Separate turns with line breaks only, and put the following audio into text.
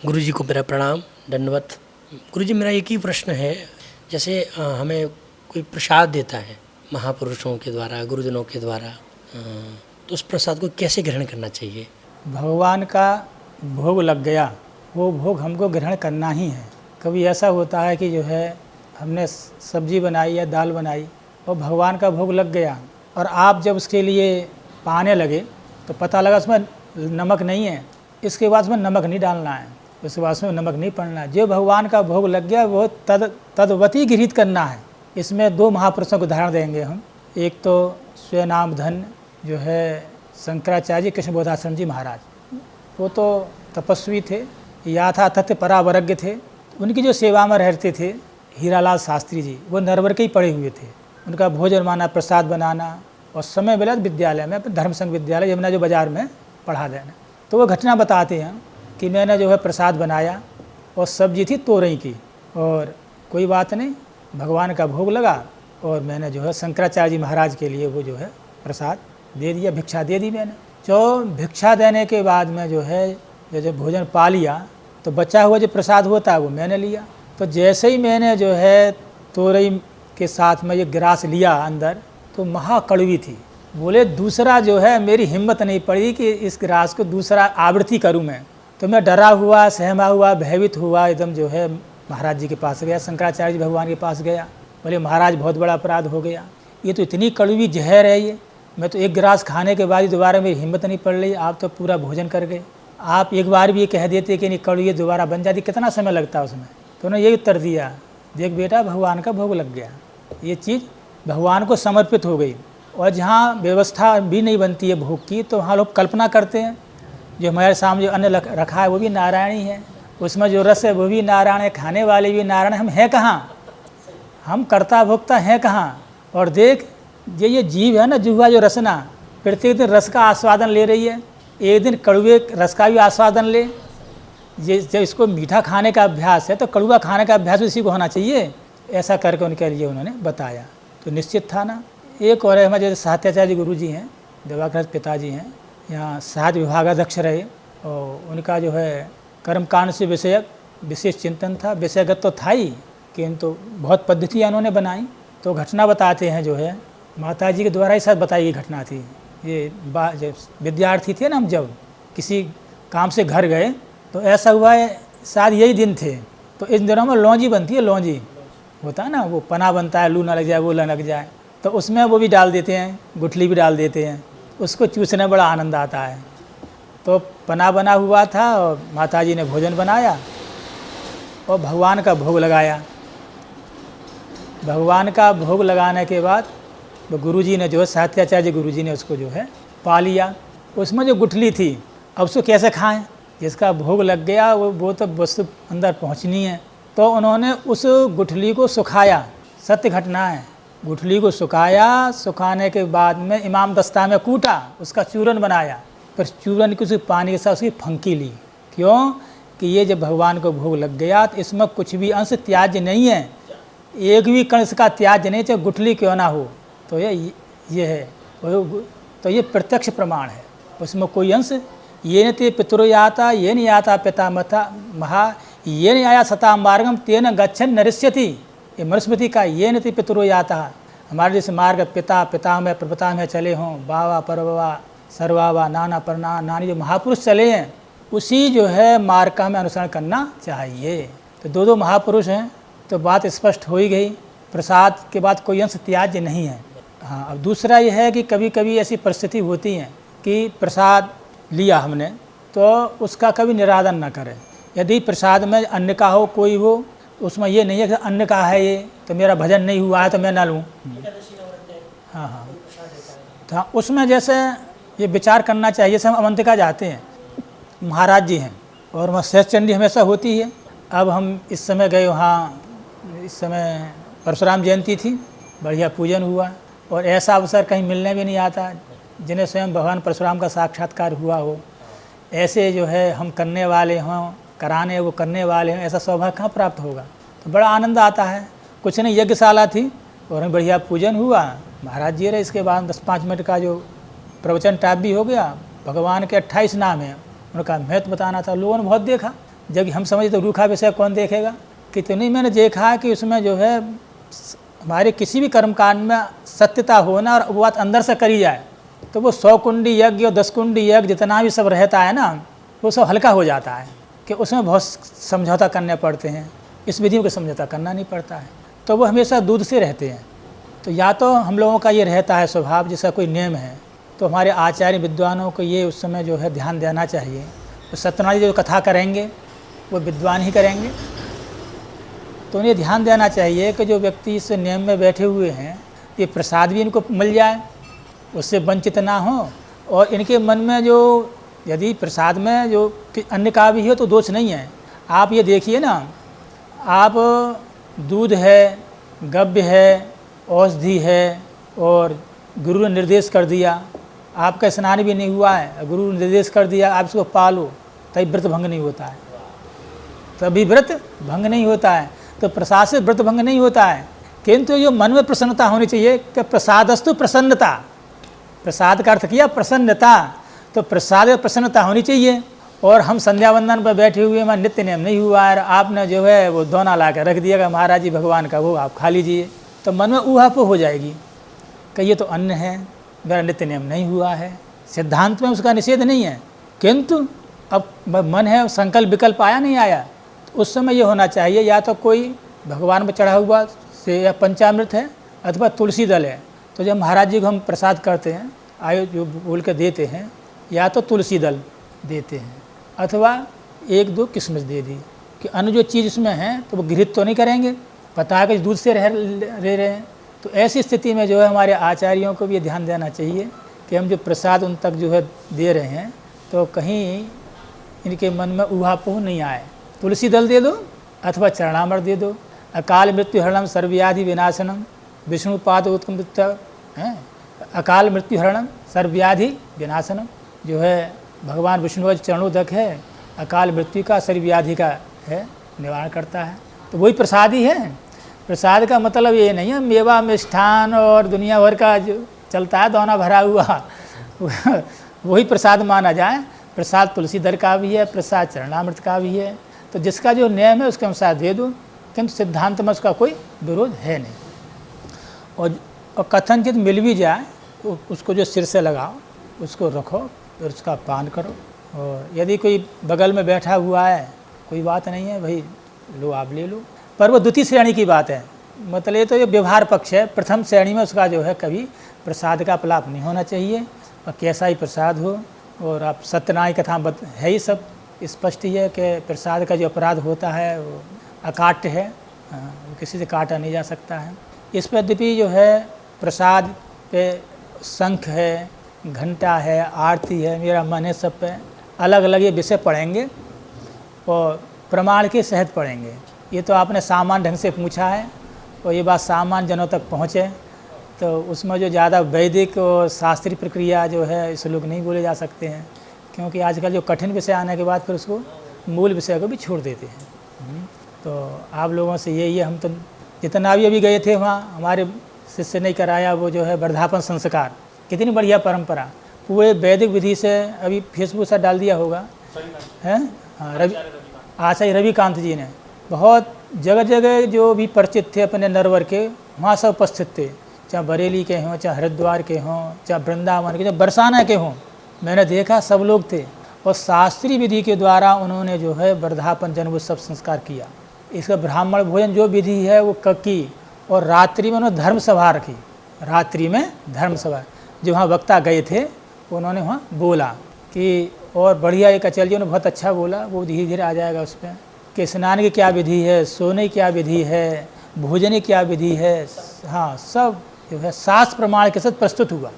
गुरुजी को मेरा प्रणाम दंडवत। गुरुजी, मेरा एक ही प्रश्न है, जैसे हमें कोई प्रसाद देता है महापुरुषों के द्वारा, गुरुजनों के द्वारा, तो उस प्रसाद को कैसे ग्रहण करना चाहिए?
भगवान का भोग लग गया, वो भोग हमको ग्रहण करना ही है। कभी ऐसा होता है कि जो है हमने सब्जी बनाई या दाल बनाई और भगवान का भोग लग गया और आप जब उसके लिए पाने लगे तो पता लगा उसमें नमक नहीं है। इसके बाद उसमें नमक नहीं डालना है, उसके बाद उसमें नमक नहीं पड़ना है। जो भगवान का भोग लग गया वो तदवती गृहीत करना है। इसमें दो महापुरुषों को उदाहरण देंगे हम। एक तो स्वनाम धन जो है शंकराचार्य जी, कृष्ण बोधाश्रम जी महाराज, वो तो तपस्वी थे, याथा तथ्य परावरज्ञ थे। उनकी जो सेवा में रहते थे हीरालाल शास्त्री जी, वो नरवर के ही पढ़े हुए थे। उनका भोजन बनाना, प्रसाद बनाना और समय मिला विद्यालय में, धर्म संघ विद्यालय यमुना जो बाज़ार में पढ़ा देना। तो वो घटना बताते हैं कि मैंने जो है प्रसाद बनाया और सब्जी थी तोरई की, और कोई बात नहीं, भगवान का भोग लगा और मैंने जो है शंकराचार्य जी महाराज के लिए वो जो है प्रसाद दे दिया, भिक्षा दे दी मैंने। जो भिक्षा देने के बाद में जो है जो भोजन पा लिया तो बचा हुआ जो प्रसाद होता है वो मैंने लिया। तो जैसे ही मैंने जो है तोरई के साथ में ये गिरास लिया अंदर, तो महाकड़वी थी। बोले दूसरा जो है मेरी हिम्मत नहीं पड़ी कि इस गिरास को दूसरा आवृत्ति करूं मैं। तो मैं डरा हुआ, सहमा हुआ, भयभीत हुआ, एकदम जो है महाराज जी के पास गया, शंकराचार्य जी भगवान के पास गया। बोले महाराज बहुत बड़ा अपराध हो गया, ये तो इतनी कड़वी जहर है, ये मैं तो एक गिलास खाने के बाद ही दोबारा मेरी हिम्मत नहीं पड़ रही, आप तो पूरा भोजन कर गए। आप एक बार भी ये कह देते कि नहीं कड़वी दोबारा बन जाती, कितना समय लगता है उसमें। तो उन्होंने यही उत्तर दिया, देख बेटा भगवान का भोग लग गया, ये चीज़ भगवान को समर्पित हो गई। और जहाँ व्यवस्था भी नहीं बनती है भोग की, तो वहाँ लोग कल्पना करते हैं जो हमारे सामने जो अन्न रखा है वो भी नारायण ही है, उसमें जो रस है वो भी नारायण है, खाने वाले भी नारायण। हम हैं कहाँ, हम कर्ता भोक्ता हैं कहाँ। और देख ये जीव है ना, जुआ जो रसना, प्रत्येक दिन रस का आस्वादन ले रही है, एक दिन कड़वे रस का भी आस्वादन ले। ये जब इसको मीठा खाने का अभ्यास है तो कड़वा खाने का अभ्यास इसी को होना चाहिए। ऐसा करके उनके लिए उन्होंने बताया, तो निश्चित था ना। एक और है हमारे जैसे साहित्याचार्य गुरु जी हैं, दिवाकर पिताजी हैं, यहाँ साहित्य विभागाध्यक्ष रहे, और उनका जो है कर्मकांड से विषयक विशेष चिंतन था। विषयगत तो था ही, किंतु बहुत पद्धतियाँ उन्होंने बनाई। तो घटना बताते हैं जो है माता जी के द्वारा ही शायद बताई गई घटना थी। ये जब विद्यार्थी थे ना, हम जब किसी काम से घर गए तो ऐसा हुआ है, शायद यही दिन थे, तो इन दिनों में लौंजी बनती है, लौंजी होता है ना, वो पना बनता है, लू ना लग जाए, वो ना लग जाए, तो उसमें वो भी डाल देते हैं, गुठली भी डाल देते हैं, उसको चूसने में बड़ा आनंद आता है। तो पना बना हुआ था और माताजी ने भोजन बनाया और भगवान का भोग लगाया। भगवान का भोग लगाने के बाद तो गुरुजी ने जो है साहित्याचार्य गुरुजी ने उसको जो है पा लिया। उसमें जो गुठली थी, अब उसको कैसे खाएं, जिसका भोग लग गया वो तो वस्तु अंदर पहुंचनी है। तो उन्होंने उस गुठली को सुखाया, सत्य घटना है। गुठली को सुखाया, सुखाने के बाद में इमाम दस्ता में कूटा, उसका चूरन बनाया, फिर चूरन की उसी पानी के साथ उसकी फंकी ली। क्यों कि ये जब भगवान को भोग लग गया तो इसमें कुछ भी अंश त्याज्य नहीं है, एक भी कण इसका त्याज्य नहीं, चाहे गुठली क्यों ना हो। तो ये है, तो ये प्रत्यक्ष प्रमाण है, उसमें कोई अंश ये न ते पितरो याता, ये नहीं आता पिता मथा महा, ये नहीं आया सता मार्गम तेन गच्छन नरिष्यति। ये मनुस्मृति का ये न ते पितरो याता, हमारे जैसे मार्ग पिता पिता में प्रपिता में चले हों, बावा परवा सर्वावा नाना परना नानी, जो महापुरुष चले हैं उसी जो है मार्ग का हमें अनुसरण करना चाहिए। तो दो महापुरुष हैं, तो बात स्पष्ट हो ही गई। प्रसाद के बाद कोई अंश त्याज्य नहीं है। हाँ, अब दूसरा यह है कि कभी कभी ऐसी परिस्थिति होती है कि प्रसाद लिया हमने तो उसका कभी निरादन न करें। यदि प्रसाद में अन्न का हो, कोई हो, तो उसमें ये नहीं है कि अन्न का है ये तो मेरा भजन नहीं हुआ है तो मैं ना लूँ। हाँ हाँ, तो हाँ, उसमें जैसे ये विचार करना चाहिए। जैसे हम अवंतिका जाते हैं, महाराज जी हैं और वहाँ शेष चंडी हमेशा होती है। अब हम इस समय गए वहाँ, इस समय परशुराम जयंती थी, बढ़िया पूजन हुआ, और ऐसा अवसर कहीं मिलने भी नहीं आता जिन्हें स्वयं भगवान परशुराम का साक्षात्कार हुआ हो। ऐसे जो है हम करने वाले हों, कराने वो करने वाले हों, ऐसा सौभाग्य कहाँ प्राप्त होगा। तो बड़ा आनंद आता है। कुछ नहीं, यज्ञशाला थी और हमें बढ़िया पूजन हुआ, महाराज जी रहे। इसके बाद 10-5 मिनट का जो प्रवचन टाइप भी हो गया। भगवान के 28 नाम हैं, उनका महत्व बताना था। लोगों ने बहुत देखा, जब हम समझे तो रूखा विषय कौन देखेगा। कितनी मैंने देखा कि उसमें जो है हमारे किसी भी कर्मकांड में सत्यता होना और वो बात अंदर से करी जाए तो वो 100 कुंडी यज्ञ और 10 कुंडी यज्ञ जितना भी सब रहता है ना, वो सब हल्का हो जाता है कि उसमें बहुत समझौता करने पड़ते हैं। इस विधि को समझौता करना नहीं पड़ता है, तो वो हमेशा दूध से रहते हैं। तो या तो हम लोगों का ये रहता है स्वभाव, जिसका कोई नियम है, तो हमारे आचार्य विद्वानों को ये उस समय जो है ध्यान देना चाहिए। तो सत्यनारायण जो कथा करेंगे वो विद्वान ही करेंगे, तो उन्हें ध्यान देना चाहिए कि जो व्यक्ति इस नियम में बैठे हुए हैं ये प्रसाद भी इनको मिल जाए, उससे वंचित ना हो, और इनके मन में जो यदि प्रसाद में जो अन्य का भी हो तो दोष नहीं है। आप ये देखिए ना, आप दूध है, गव्य है, औषधि है और गुरु ने निर्देश कर दिया, आपका स्नान भी नहीं हुआ है, गुरु ने निर्देश कर दिया आप इसको पालो, तभी व्रत भंग नहीं होता है, तभी व्रत भंग नहीं होता है। तो प्रसाद से व्रत भंग नहीं होता है, किंतु जो मन में प्रसन्नता होनी चाहिए कि प्रसादस्तु प्रसन्नता, प्रसाद का अर्थ किया प्रसन्नता, तो प्रसाद में प्रसन्नता होनी चाहिए। और हम संध्या वंदन पर बैठे हुए हमारा नित्य नियम नहीं हुआ है, आपने जो है वो दोना ला कर रख दिया कि महाराज जी भगवान का वो आप खा लीजिए, तो मन में ऊहापोह हो जाएगी कि ये तो अन्न है, मेरा नित्य नियम नहीं हुआ है। सिद्धांत में उसका निषेध नहीं है, किंतु अब मन है, संकल्प विकल्प आया नहीं आया, तो उस समय ये होना चाहिए या तो कोई भगवान पर चढ़ा हुआ से या पंचामृत है अथवा तुलसी दल है। तो जब महाराज जी को हम प्रसाद करते हैं, आयो जो बोल के देते हैं, या तो तुलसी दल देते हैं अथवा 1-2 किशमिश दे दी कि अन्य जो चीज़ उसमें है तो वो गृहित तो नहीं करेंगे, पता है कि दूध से रह रहे हैं। तो ऐसी स्थिति में जो है हमारे आचार्यों को भी ये ध्यान देना चाहिए कि हम जो प्रसाद उन तक जो है दे रहे हैं तो कहीं इनके मन में ऊहापोह नहीं आए। तुलसी दल दे दो अथवा चरणामृत दे दो। अकाल मृत्यु हरणम सर्वव्याधि विनाशनम विष्णुपाद उत्तम है, अकाल मृत्यु हरणम सर्वव्याधि विनाशनम, जो है भगवान विष्णु का चरणोदक है, अकाल मृत्यु का सर्वव्याधि का है निवारण करता है। तो वही प्रसाद ही है। प्रसाद का मतलब ये नहीं है मेवा मिष्ठान और दुनिया भर का जो चलता है दोना भरा हुआ वही प्रसाद माना जाए। प्रसाद तुलसी दल का भी है, प्रसाद चरणामृत का भी है। तो जिसका जो नियम है उसके अनुसार दे दो, किंतु सिद्धांत में उसका कोई विरोध है नहीं। और कथनचित मिल भी जाए तो उसको जो सिर से लगाओ, उसको रखो, फिर उसका पान करो। और यदि कोई बगल में बैठा हुआ है कोई बात नहीं है, भाई लो आप ले लो, पर वो द्वितीय श्रेणी की बात है। मतलब ये तो ये व्यवहार पक्ष है, प्रथम श्रेणी में उसका जो है कभी प्रसाद का अपलाप नहीं होना चाहिए, और कैसा ही प्रसाद हो। और आप सत्यनारायण कथा है ही सब स्पष्ट ही है कि प्रसाद का जो अपराध होता है वो अकाट्य है, वो किसी से काटा नहीं जा सकता है। इस पर यद्यपि जो है प्रसाद पे शंख है, घंटा है, आरती है, मेरा मन है, सब पे अलग अलग ये विषय पढ़ेंगे और प्रमाण के सहित पढ़ेंगे। ये तो आपने सामान्य ढंग से पूछा है और ये बात सामान्य जनों तक पहुँचे, तो उसमें जो ज़्यादा वैदिक और शास्त्रीय प्रक्रिया जो है इस लोग नहीं बोले जा सकते हैं, क्योंकि आजकल जो कठिन विषय आने के बाद फिर उसको मूल विषय को भी छोड़ देते हैं। तो आप लोगों से यही है, हम तो जितना भी अभी गए थे वहाँ हमारे शिष्य ने कराया वो जो है वर्धापन संस्कार, कितनी बढ़िया परंपरा, पूरे वैदिक विधि से। अभी फेसबुक से डाल दिया होगा है, हाँ आचार्य रविकांत जी ने, बहुत जगह जगह जो भी परिचित थे अपने नरवर के वहाँ सब उपस्थित थे, चाहे बरेली के हों, चाहे हरिद्वार के हों, चाहे वृंदावन के, चाहे बरसाना के हों, मैंने देखा सब लोग थे। और शास्त्रीय विधि के द्वारा उन्होंने जो है वर्धापन जन्मोत्सव संस्कार किया। इसका ब्राह्मण भोजन जो विधि है वो की, और रात्रि में उन्होंने धर्म सभा रखी, रात्रि में धर्म सभा, जो वहाँ वक्ता गए थे उन्होंने वहाँ बोला कि, और बढ़िया एक आचार्य जी ने बहुत अच्छा बोला, वो धीरे धीरे आ जाएगा उस पर, कि स्नान की क्या विधि है, सोने की क्या विधि है, भोजन की क्या विधि है, हाँ सब जो है शास्त्र प्रमाण के साथ प्रस्तुत हुआ।